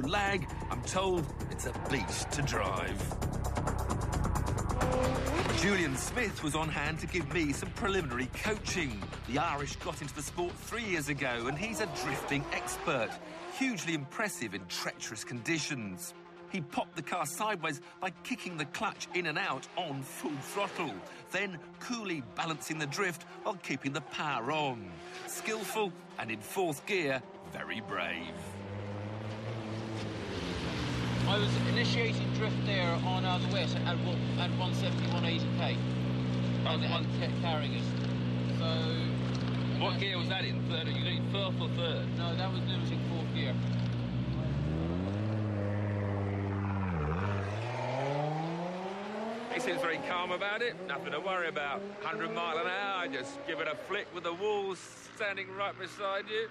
lag, I'm told it's a beast to drive. Julian Smith was on hand to give me some preliminary coaching. The Irish got into the sport 3 years ago, and he's a drifting expert, hugely impressive in treacherous conditions. He popped the car sideways by kicking the clutch in and out on full throttle, then coolly balancing the drift while keeping the power on. Skillful and in fourth gear, very brave. I was initiating drift there on the west at 170, 180k. And kept carrying us. So... What gear was that in? Third? You got fourth or third? No, that was losing fourth gear. He seems very calm about it. Nothing to worry about. 100 miles an hour, just give it a flick with the walls standing right beside you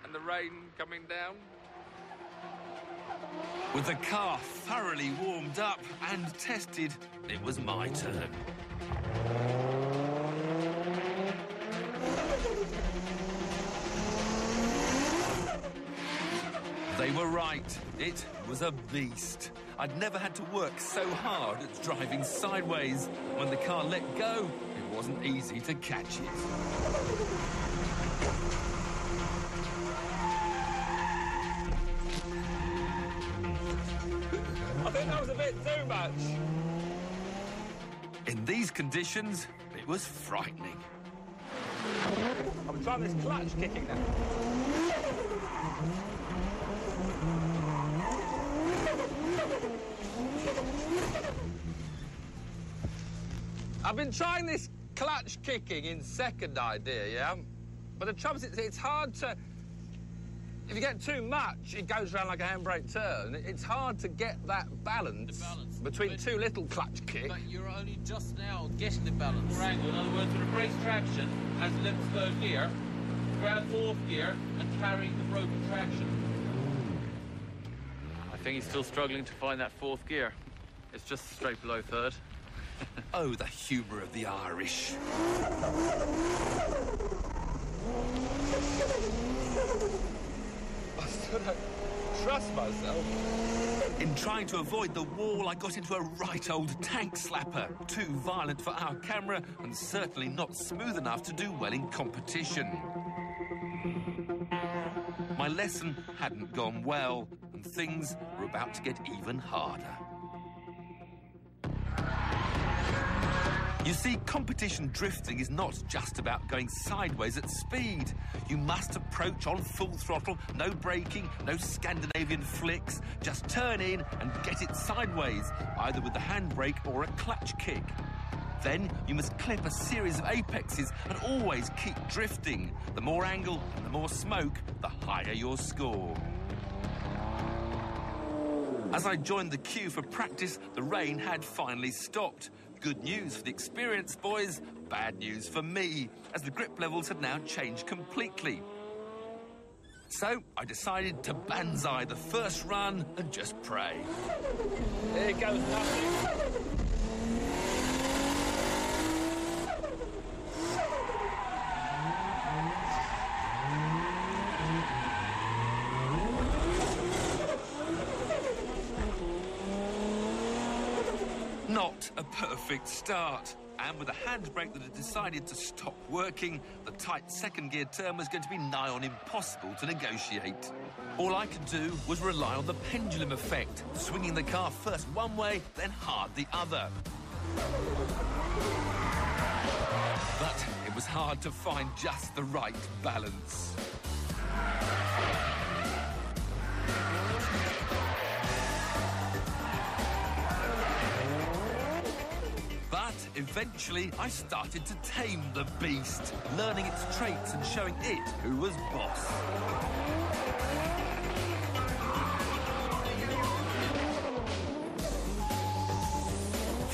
and the rain coming down. With the car thoroughly warmed up and tested, it was my turn. They were right. It was a beast. I'd never had to work so hard at driving sideways. When the car let go, it wasn't easy to catch it. I think that was a bit too much. In these conditions, it was frightening. I'm trying this clutch kicking now. I've been trying this clutch kicking in second idea, yeah? But the trouble is, it's hard to... If you get too much, it goes around like a handbrake turn. It's hard to get that balance between two little clutch kicks. But you're only just now getting the balance. Angle. In other words, with a brake's traction, as it lifts third gear, grab fourth gear and carry the broken traction. I think he's still struggling to find that fourth gear. It's just straight below third. Oh, the humour of the Irish. I still don't trust myself. In trying to avoid the wall, I got into a right old tank slapper. Too violent for our camera and certainly not smooth enough to do well in competition. My lesson hadn't gone well, and things were about to get even harder. You see, competition drifting is not just about going sideways at speed. You must approach on full throttle, no braking, no Scandinavian flicks. Just turn in and get it sideways, either with the handbrake or a clutch kick. Then you must clip a series of apexes and always keep drifting. The more angle and the more smoke, the higher your score. As I joined the queue for practice, the rain had finally stopped. Good news for the experienced boys, bad news for me, as the grip levels had now changed completely. So I decided to banzai the first run and just pray. Here goes nothing. Not a perfect start. And with a handbrake that had decided to stop working, the tight second gear turn was going to be nigh on impossible to negotiate. All I could do was rely on the pendulum effect, swinging the car first one way, then hard the other. But it was hard to find just the right balance. Eventually, I started to tame the beast, learning its traits and showing it who was boss.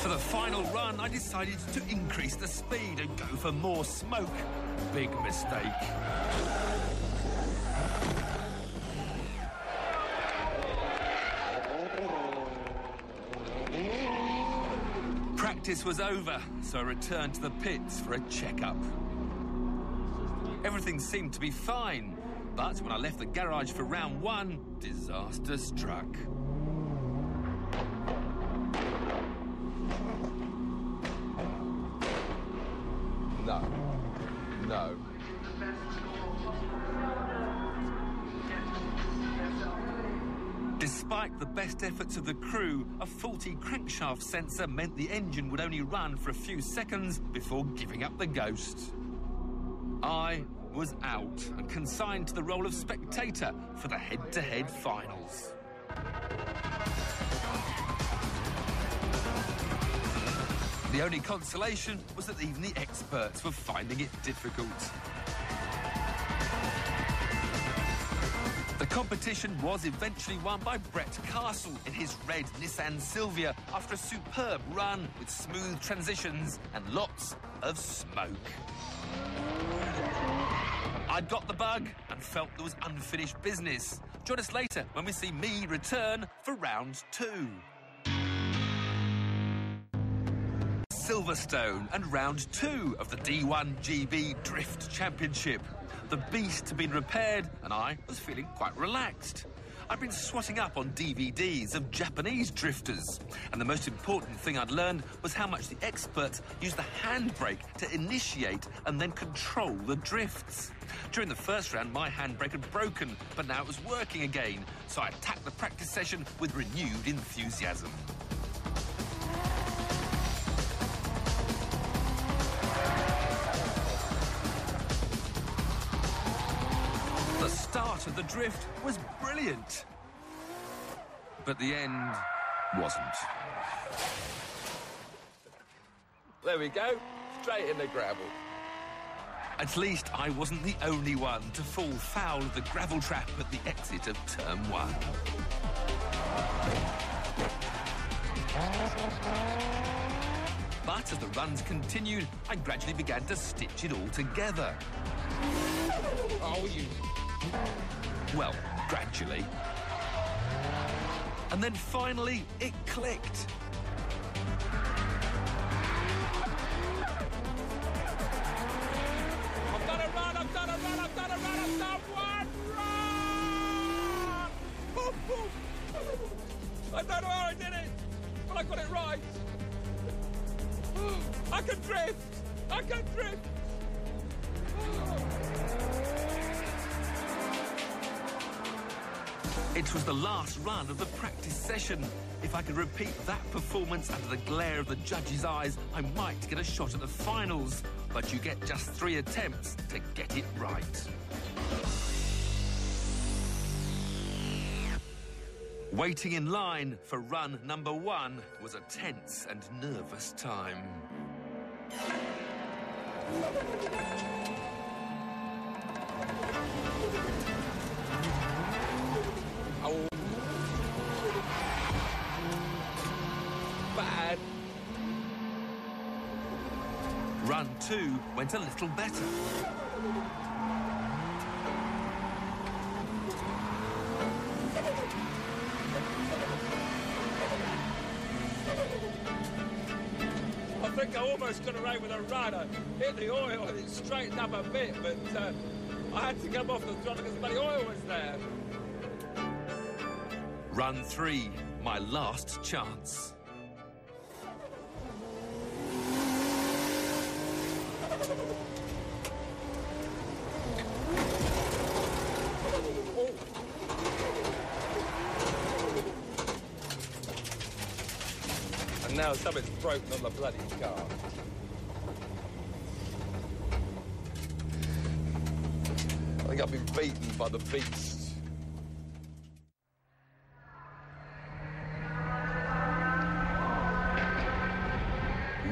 For the final run, I decided to increase the speed and go for more smoke. Big mistake. Practice was over, so I returned to the pits for a checkup. Everything seemed to be fine. But when I left the garage for round one, disaster struck. No. Despite the best efforts of the crew, a faulty crankshaft sensor meant the engine would only run for a few seconds before giving up the ghost. I was out and consigned to the role of spectator for the head-to-head finals. The only consolation was that even the experts were finding it difficult. The competition was eventually won by Brett Castle in his red Nissan Silvia after a superb run with smooth transitions and lots of smoke. I'd got the bug and felt there was unfinished business. Join us later when we see me return for round two. Silverstone and round two of the D1 GB Drift Championship. The beast had been repaired and I was feeling quite relaxed. I'd been swatting up on DVDs of Japanese drifters, and the most important thing I'd learned was how much the experts use the handbrake to initiate and then control the drifts. During the first round, my handbrake had broken, but now it was working again, so I attacked the practice session with renewed enthusiasm. The start of the drift was brilliant, but the end wasn't. There we go, straight in the gravel. At least I wasn't the only one to fall foul of the gravel trap at the exit of Turn 1. But as the runs continued, I gradually began to stitch it all together. Oh, you... Well, gradually. And then finally, it clicked. I've done a run, I've done a run, I've done a run, I've done one run! I don't know how I did it, but I got it right. I can drift! I can drift! It was the last run of the practice session. If I could repeat that performance under the glare of the judges' eyes, I might get a shot at the finals. But you get just 3 attempts to get it right. Waiting in line for run number 1 was a tense and nervous time. Oh. Bad. Run 2 went a little better. I think I almost got away with a run. I hit the oil and it straightened up a bit, but I had to come off the throttle because the bloody oil was there. Run 3, my last chance. And now something's broken on the bloody car. I think I've been beaten by the beast.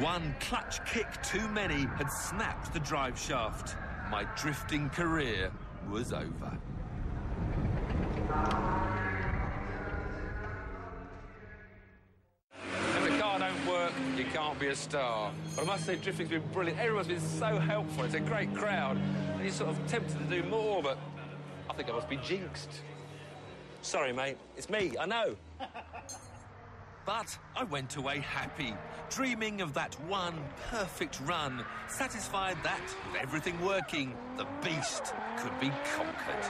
One clutch kick too many had snapped the drive shaft. My drifting career was over. If the car don't work, you can't be a star. But I must say, drifting's been brilliant. Everyone's been so helpful. It's a great crowd. And you're sort of tempted to do more, but I think I must be jinxed. Sorry, mate. It's me, I know. But I went away happy, dreaming of that one perfect run, satisfied that, with everything working, the beast could be conquered.